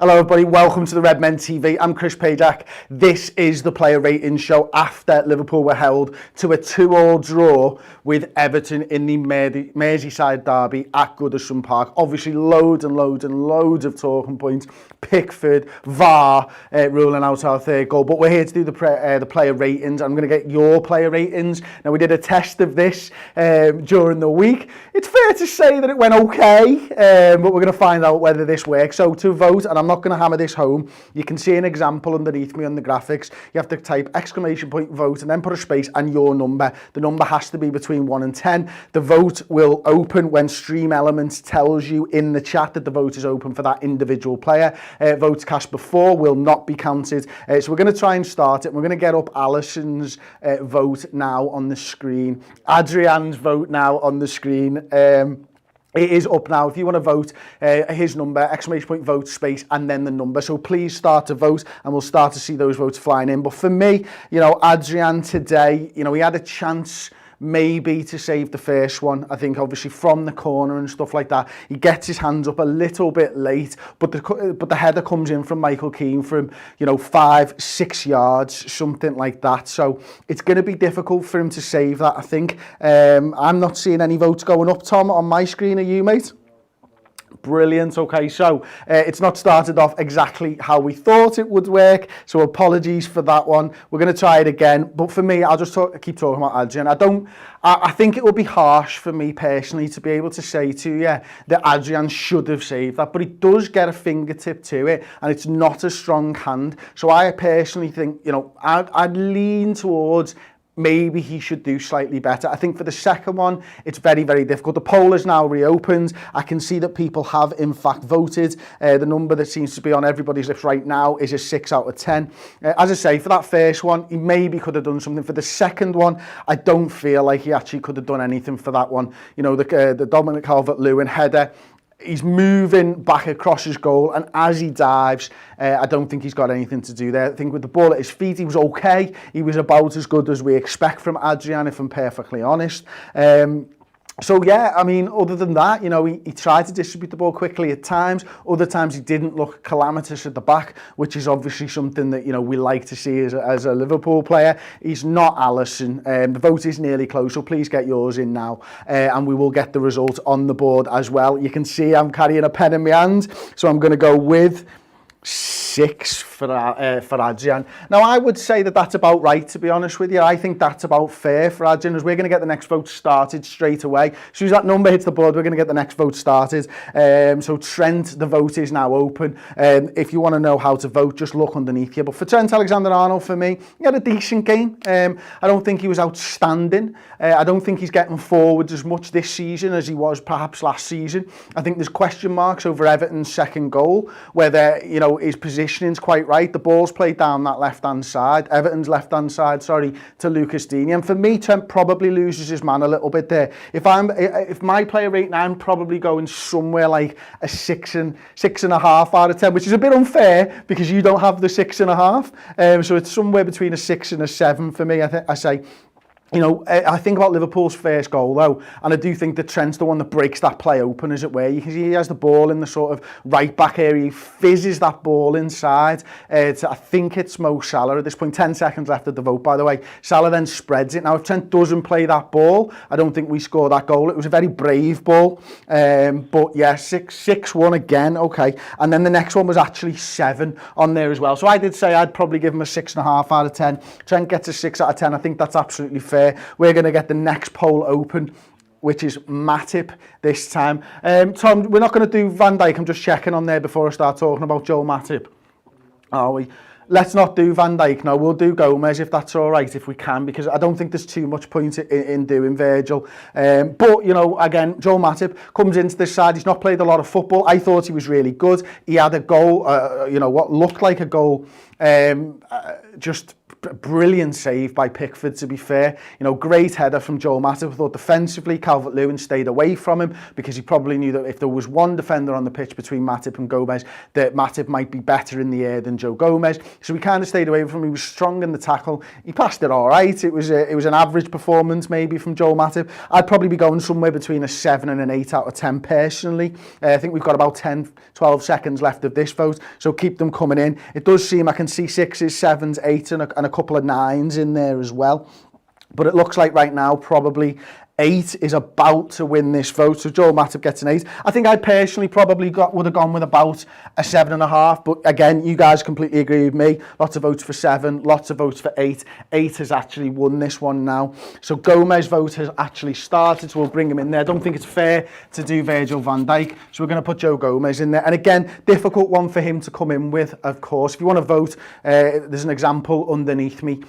Hello everybody, welcome to the Red Men TV. I'm Chris Pajak. This is the player rating show after Liverpool were held to a 2-2 draw with Everton in the Merseyside Derby at Goodison Park. Obviously loads of talking points. Pickford, VAR ruling out our third goal, but we're here to do the player ratings. I'm going to get your player ratings. Now we did a test of this during the week. It's fair to say that it went okay, but we're going to find out whether this works. So to vote, and I'm not going to hammer this home, you can see an example underneath me on the graphics. You have to type !vote and then put a space and your number. The number has to be between 1 and 10. The vote will open when Stream Elements tells you in the chat that the vote is open for that individual player. Votes cast before will not be counted. So we're going to try and start it. We're going to get up Alisson's vote now on the screen. Adrian's vote now on the screen. It is up now. If you want to vote, his number, !vote, space, and then the number. So please start to vote, and we'll start to see those votes flying in. But for me, Adrian today, he had a chance maybe to save the first one. I think obviously from the corner and stuff like that, he gets his hands up a little bit late, but the header comes in from Michael Keane from 5-6 yards, something like that. So it's going to be difficult for him to save that, I think. I'm not seeing any votes going up, Tom, on my screen. Are you, mate? Brilliant. Okay, so it's not started off exactly how we thought it would work, so apologies for that one. We're going to try it again, but for me, I'll just keep talking about Adrian. I think it would be harsh for me personally to be able to say to you that Adrian should have saved that, but he does get a fingertip to it, and it's not a strong hand. So I personally think, I'd lean towards maybe he should do slightly better. I think for the second one, it's very, very difficult. The poll is now reopened. I can see that people have, in fact, voted. The number that seems to be on everybody's lips right now is a 6 out of 10. As I say, for that first one, he maybe could have done something. For the second one, I don't feel like he actually could have done anything for that one. The Dominic Calvert-Lewin header, he's moving back across his goal, and as he dives, I don't think he's got anything to do there. I think with the ball at his feet, he was okay. He was about as good as we expect from Adrian, if I'm perfectly honest. So yeah, I mean, other than that, he tried to distribute the ball quickly at times. Other times he didn't look calamitous at the back, which is obviously something that, we like to see as a Liverpool player. He's not Alisson. The vote is nearly close, so please get yours in now. And we will get the result on the board as well. You can see I'm carrying a pen in my hand, so I'm going to go with 6 for Adrian. Now, I would say that that's about right, to be honest with you. I think that's about fair for Adrian, as we're going to get the next vote started straight away. As soon as that number hits the board, we're going to get the next vote started. So Trent, the vote is now open. If you want to know how to vote, just look underneath here. But for Trent Alexander-Arnold, for me, he had a decent game. I don't think he was outstanding. I don't think he's getting forwards as much this season as he was perhaps last season. I think there's question marks over Everton's second goal, whether, his positioning's quite right. The ball's played down that left-hand side, Everton's left-hand side, to Lucas Digne. And for me, Trent probably loses his man a little bit there. If my player rating, I'm probably going somewhere like a 6.5 out of 10, which is a bit unfair because you don't have the 6.5. So it's somewhere between a 6 and a 7 for me. I say. I think about Liverpool's first goal, though, and I do think that Trent's the one that breaks that play open, as it were. You can see he has the ball in the sort of right-back area. He fizzes that ball inside. I think it's Mo Salah at this point. 10 seconds left of the vote, by the way. Salah then spreads it. Now, if Trent doesn't play that ball, I don't think we score that goal. It was a very brave ball. But, yeah, 6-1 again. Okay. And then the next one was actually 7 on there as well. So I did say I'd probably give him a 6.5 out of 10. Trent gets a 6 out of 10. I think that's absolutely fair. We're going to get the next poll open, which is Matip this time. Tom, we're not going to do Van Dijk. I'm just checking on there before I start talking about Joel Matip. Are we? Let's not do Van Dijk now. We'll do Gomez if that's all right, if we can, because I don't think there's too much point in doing Virgil. But, again, Joel Matip comes into this side. He's not played a lot of football. I thought he was really good. He had a goal, what looked like a goal, just brilliant save by Pickford, to be fair. You know, great header from Joel Matip. I thought defensively, Calvert-Lewin stayed away from him because he probably knew that if there was one defender on the pitch between Matip and Gomez, that Matip might be better in the air than Joe Gomez. So he kind of stayed away from him. He was strong in the tackle. He passed it all right. It was an average performance maybe from Joel Matip. I'd probably be going somewhere between a 7 and an 8 out of 10 personally. I think we've got about 10, 12 seconds left of this vote, so keep them coming in. It does seem I can see 6s, 7s, 8s and a couple of 9s in there as well. But it looks like right now probably 8 is about to win this vote, so Joel Matip gets an 8. I think I personally probably would have gone with about a 7.5, but again, you guys completely agree with me. Lots of votes for 7, lots of votes for 8. 8 has actually won this one now. So Gomez vote has actually started, so we'll bring him in there. I don't think it's fair to do Virgil van Dijk, so we're going to put Joe Gomez in there. And again, difficult one for him to come in with, of course. If you want to vote, there's an example underneath me,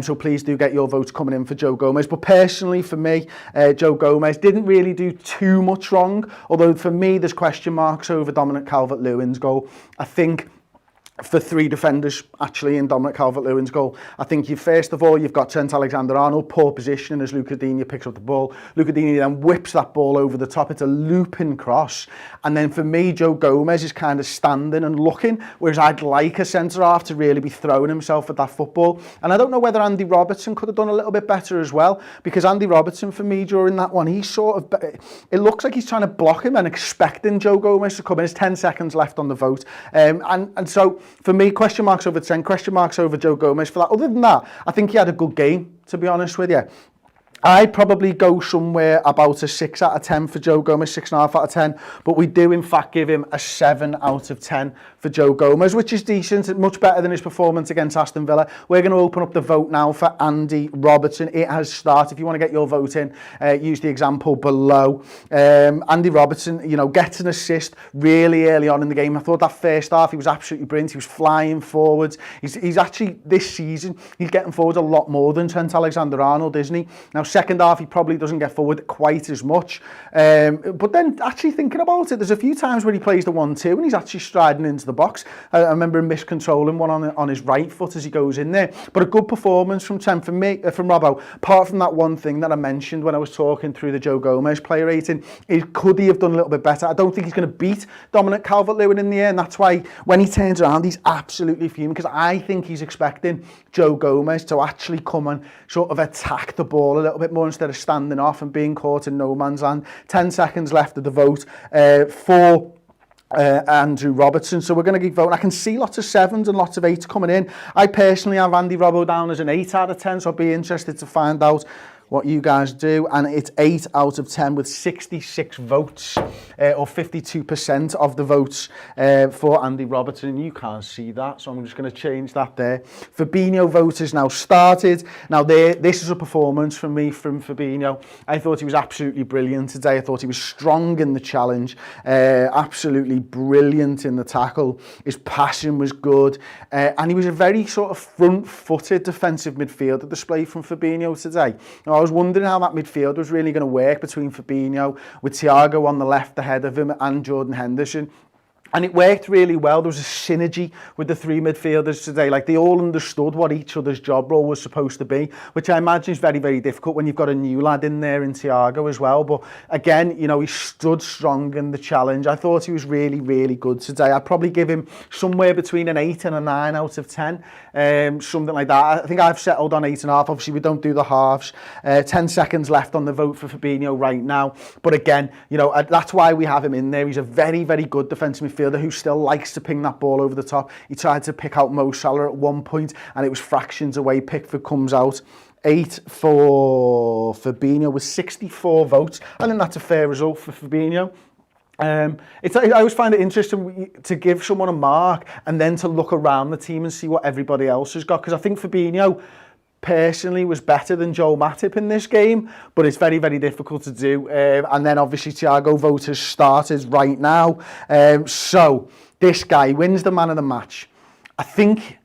so please do get your votes coming in for Joe Gomez. But personally, for me, Joe Gomez didn't really do too much wrong, although for me there's question marks over Dominic Calvert-Lewin's goal. I think for 3 defenders actually in Dominic Calvert-Lewin's goal. I think first of all you've got Trent Alexander-Arnold, poor positioning as Lucas Digne picks up the ball. Lucas Digne then whips that ball over the top. It's a looping cross. And then for me, Joe Gomez is kind of standing and looking, whereas I'd like a centre-half to really be throwing himself at that football. And I don't know whether Andy Robertson could have done a little bit better as well, because Andy Robertson for me during that one, he sort of, it looks like he's trying to block him and expecting Joe Gomez to come in. There's 10 seconds left on the vote. And so for me, question marks over Trent, question marks over Joe Gomez for that. Other than that, I think he had a good game, to be honest with you. I'd probably go somewhere about a 6 out of 10 for Joe Gomez, 6.5 out of 10. But we do, in fact, give him a 7 out of 10 for Joe Gomez, which is decent, much better than his performance against Aston Villa. We're going to open up the vote now for Andy Robertson. It has started. If you want to get your vote in, use the example below. Andy Robertson, you know, gets an assist really early on in the game. I thought that first half, he was absolutely brilliant. He was flying forwards. He's actually, this season, he's getting forward a lot more than Trent Alexander-Arnold, isn't he? Now, second half, he probably doesn't get forward quite as much. But then actually thinking about it, there's a few times where he plays the 1-2 and he's actually striding into the box. I remember him miscontrolling one on his right foot as he goes in there. But a good performance from Trent, from Robbo. Apart from that one thing that I mentioned when I was talking through the Joe Gomez player rating, could he have done a little bit better? I don't think he's going to beat Dominic Calvert-Lewin in the air, and that's why when he turns around, he's absolutely fuming, because I think he's expecting Joe Gomez to actually come and sort of attack the ball a little bit more instead of standing off and being caught in no man's land. 10 seconds left of the vote for Andrew Robertson. So we're going to keep voting. I can see lots of 7s and lots of 8s coming in. I personally have Andy Robbo down as an 8 out of 10, so I'll be interested to find out what you guys do. And it's 8 out of 10 with 66 votes, or 52% of the votes for Andy Robertson. You can't see that, so I'm just going to change that there. Fabinho vote has now started. Now, this is a performance from me from Fabinho. I thought he was absolutely brilliant today. I thought he was strong in the challenge, absolutely brilliant in the tackle. His passing was good, and he was a very sort of front-footed defensive midfielder display from Fabinho today. Now, I was wondering how that midfield was really going to work between Fabinho, with Thiago on the left ahead of him, and Jordan Henderson. And it worked really well. There was a synergy with the 3 midfielders today. Like, they all understood what each other's job role was supposed to be, which I imagine is very, very difficult when you've got a new lad in there in Thiago as well. But again, you know, he stood strong in the challenge. I thought he was really, really good today. I'd probably give him somewhere between an 8 and a 9 out of 10, something like that. I think I've settled on 8.5. Obviously, we don't do the halves. 10 seconds left on the vote for Fabinho right now. But again, you know, that's why we have him in there. He's a very, very good defensive midfielder who still likes to ping that ball over the top. He tried to pick out Mo Salah at one point, and it was fractions away. Pickford comes out. 8 for Fabinho with 64 votes. I think that's a fair result for Fabinho. I always find it interesting to give someone a mark and then to look around the team and see what everybody else has got, because I think Fabinho personally was better than Joel Matip in this game, but it's very, very difficult to do. And then obviously Thiago vote has started right now. So this guy wins the man of the match. I think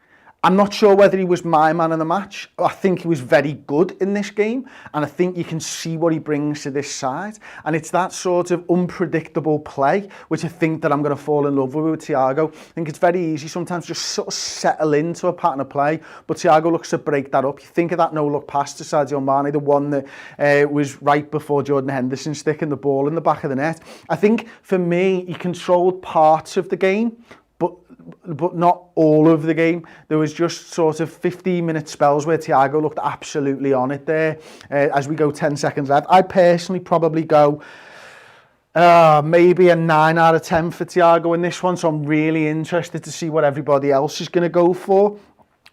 I'm not sure whether he was my man of the match. I think he was very good in this game, and I think you can see what he brings to this side. And it's that sort of unpredictable play, which I think that I'm going to fall in love with Thiago. I think it's very easy sometimes just sort of settle into a pattern of play, but Thiago looks to break that up. You think of that no-look pass to Sadio Mane, the one that was right before Jordan Henderson sticking the ball in the back of the net. I think, for me, he controlled parts of the game, but not all of the game. There was just sort of 15-minute spells where Thiago looked absolutely on it there. As we go 10 seconds left, I'd personally probably go maybe a 9 out of 10 for Thiago in this one, so I'm really interested to see what everybody else is going to go for.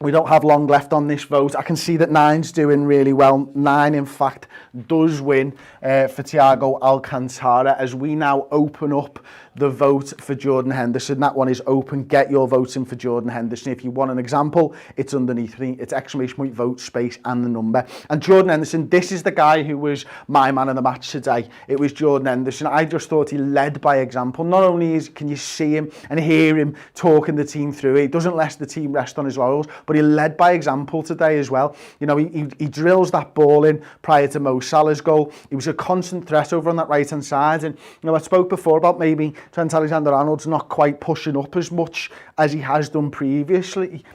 We don't have long left on this vote. I can see that 9's doing really well. 9, in fact, does win for Thiago Alcantara, as we now open up the vote for Jordan Henderson. That one is open. Get your votes in for Jordan Henderson. If you want an example, it's underneath me. It's !vote space and the number. And Jordan Henderson, this is the guy who was my man of the match today. It was Jordan Henderson. I just thought he led by example. Not only can you see him and hear him talking the team through it, he doesn't let the team rest on his laurels, but he led by example today as well. You know, he drills that ball in prior to Mo Salah's goal. He was a constant threat over on that right-hand side. And, you know, I spoke before about maybe Trent Alexander-Arnold's not quite pushing up as much as he has done previously,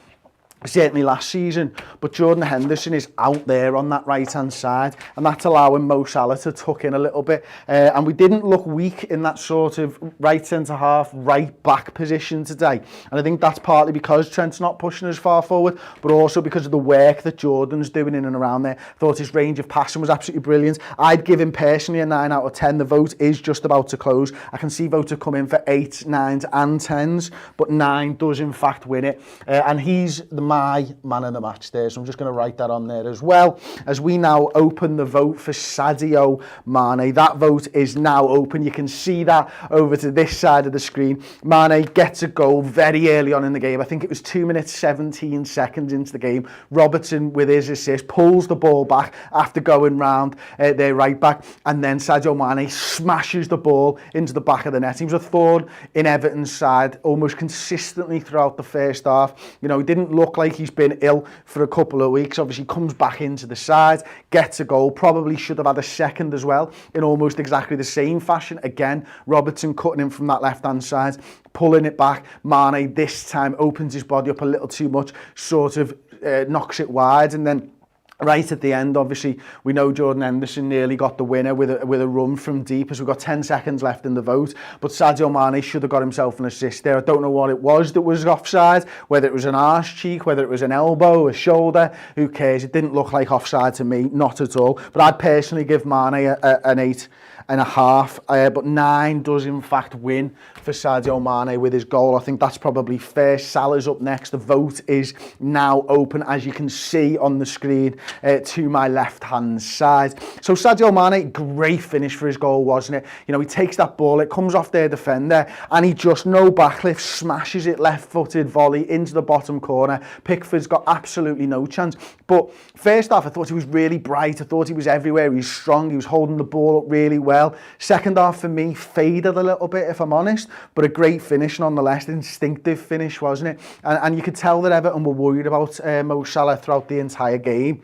certainly last season, but Jordan Henderson is out there on that right-hand side, and that's allowing Mo Salah to tuck in a little bit. And we didn't look weak in that sort of right centre-half, right-back position today. And I think that's partly because Trent's not pushing as far forward, but also because of the work that Jordan's doing in and around there. I thought his range of passing was absolutely brilliant. I'd give him personally a 9 out of 10. The vote is just about to close. I can see votes have come in for 8s, 9s and 10s, but 9 does in fact win it. And he's my man of the match there, so I'm just going to write that on there as well, as we now open the vote for Sadio Mane. That vote is now open. You can see that over to this side of the screen. Mane gets a goal very early on in the game. I think it was 2 minutes 17 seconds into the game. Robertson, with his assist, pulls the ball back after going round their right back, and then Sadio Mane smashes the ball into the back of the net. He was a thorn in Everton's side almost consistently throughout the first half. You know, he didn't look like he's been ill for a couple of weeks. Obviously comes back into the side, gets a goal, probably should have had a second as well in almost exactly the same fashion. Again, Robertson cutting in from that left-hand side, pulling it back. Mane this time opens his body up a little too much, sort of knocks it wide, and then right at the end, obviously, we know Jordan Henderson nearly got the winner with a run from deep, as we've got 10 seconds left in the vote. But Sadio Mane should have got himself an assist there. I don't know what it was that was offside, whether it was an arse cheek, whether it was an elbow, a shoulder, who cares? It didn't look like offside to me, not at all. But I'd personally give Mane an 8.5, but 9 does in fact win for Sadio Mane with his goal. I think that's probably fair. Salah's up next. The vote is now open, as you can see on the screen to my left-hand side. So Sadio Mane, great finish for his goal, wasn't it? You know, he takes that ball, it comes off their defender, and he just, no backlift, smashes it left-footed volley into the bottom corner. Pickford's got absolutely no chance. But first half, I thought he was really bright. I thought he was everywhere. He was strong. He was holding the ball up really well. Second half for me faded a little bit, if I'm honest, but a great finish nonetheless. Instinctive finish, wasn't it? And you could tell that Everton were worried about Mo Salah throughout the entire game.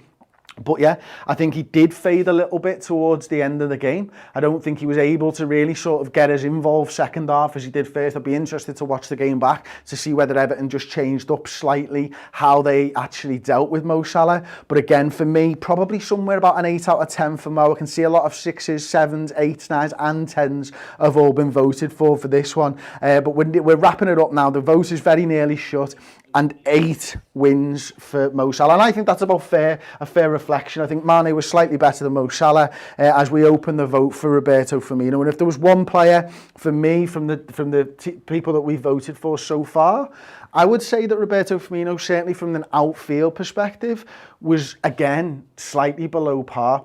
But yeah, I think he did fade a little bit towards the end of the game. I don't think he was able to really sort of get as involved second half as he did first. I'd be interested to watch the game back to see whether Everton just changed up slightly how they actually dealt with Mo Salah. But again, for me, probably somewhere about an 8 out of 10 for Mo. I can see a lot of 6s, 7s, 8s, 9s and 10s have all been voted for this one. But we're wrapping it up now. The vote is very nearly shut, and 8 wins for Mo Salah. And I think that's about a fair reflection. I think Mane was slightly better than Mo Salah as we open the vote for Roberto Firmino. And if there was one player for me from the people that we voted for so far, I would say that Roberto Firmino, certainly from an outfield perspective, was again slightly below par.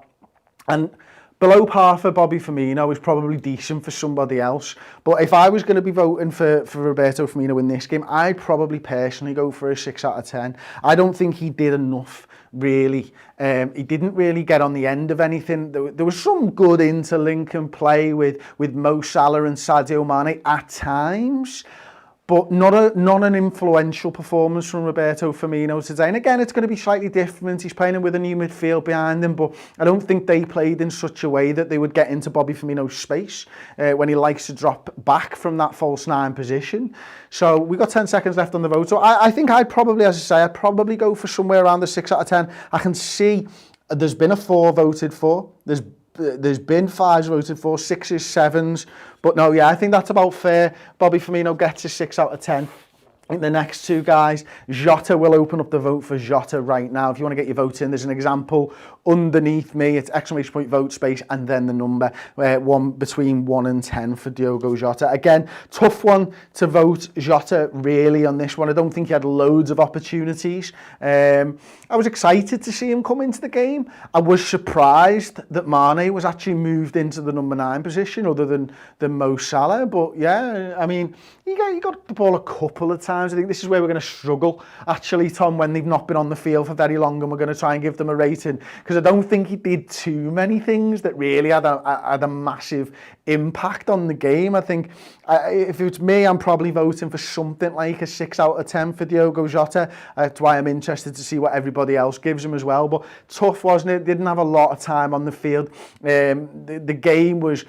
And below par for Bobby Firmino is probably decent for somebody else. But if I was going to be voting for Roberto Firmino in this game, I'd probably personally go for a 6 out of 10. I don't think he did enough, really. He didn't really get on the end of anything. There was some good interlink and play with Mo Salah and Sadio Mane at times. but not an influential performance from Roberto Firmino today. And again, it's going to be slightly different. He's playing with a new midfield behind him, but I don't think they played in such a way that they would get into Bobby Firmino's space when he likes to drop back from that false nine position. So we've got 10 seconds left on the vote. So I think I'd probably, as I say, I'd probably go for somewhere around the 6 out of 10. I can see there's been a 4 voted for. There's been 5s voted for, 6s, 7s. But no, yeah, I think that's about fair. Bobby Firmino gets a 6 out of 10. I think the next two guys, Jota will open up the vote for Jota right now. If you want to get your vote in, there's an example underneath me. It's exclamation point vote space and then the number, one between 1 and 10 for Diogo Jota. Again, tough one to vote Jota really on this one. I don't think he had loads of opportunities. I was excited to see him come into the game. I was surprised that Mane was actually moved into the number 9 position other than Mo Salah. But yeah, I mean, he got the ball a couple of times. I think this is where we're going to struggle, actually, Tom, when they've not been on the field for very long, and we're going to try and give them a rating, because I don't think he did too many things that really had a massive impact on the game. I think if it's me, I'm probably voting for something like a 6 out of 10 for Diogo Jota. That's why I'm interested to see what everybody else gives him as well. But tough, wasn't it? Didn't have a lot of time on the field. The game was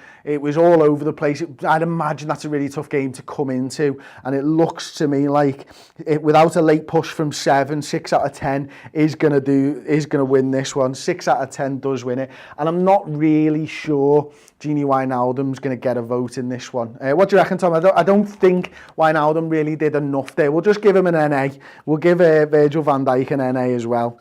all over the place. I'd imagine that's a really tough game to come into, and it looks to me like without a late push from 7, 6 out of 10 is going to win this one. 6 out of 10 does win it, and I'm not really sure Gini Wijnaldum's going to get a vote in this one. What do you reckon, Tom? I don't think Wijnaldum really did enough there. We'll just give him an NA. We'll give Virgil van Dijk an NA as well.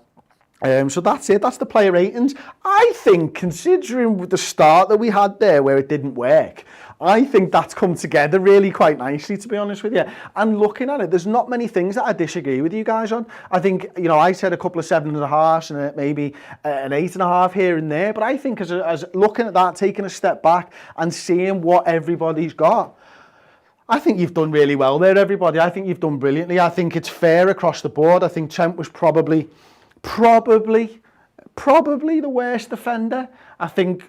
So that's it. That's the player ratings. I think, considering the start that we had there where it didn't work, I think that's come together really quite nicely, to be honest with you. And looking at it, there's not many things that I disagree with you guys on. I think, I said a couple of 7.5s and maybe an 8.5 here and there. But I think as looking at that, taking a step back and seeing what everybody's got, I think you've done really well there, everybody. I think you've done brilliantly. I think it's fair across the board. I think Trent was probably the worst defender. I think,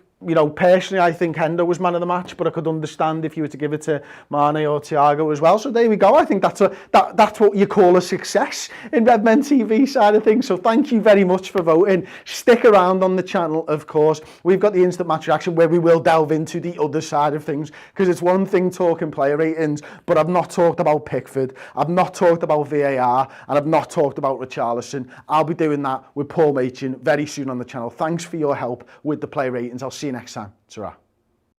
personally, I think Hendo was man of the match, but I could understand if you were to give it to Mane or Thiago as well. So there we go. I think that's what you call a success in Redmen TV side of things. So thank you very much for voting. Stick around on the channel, of course. We've got the instant match reaction where we will delve into the other side of things, because it's one thing talking player ratings, but I've not talked about Pickford, I've not talked about VAR, and I've not talked about Richarlison. I'll be doing that with Paul Machin very soon on the channel. Thanks for your help with the player ratings. I'll see you next time. Ta-ra.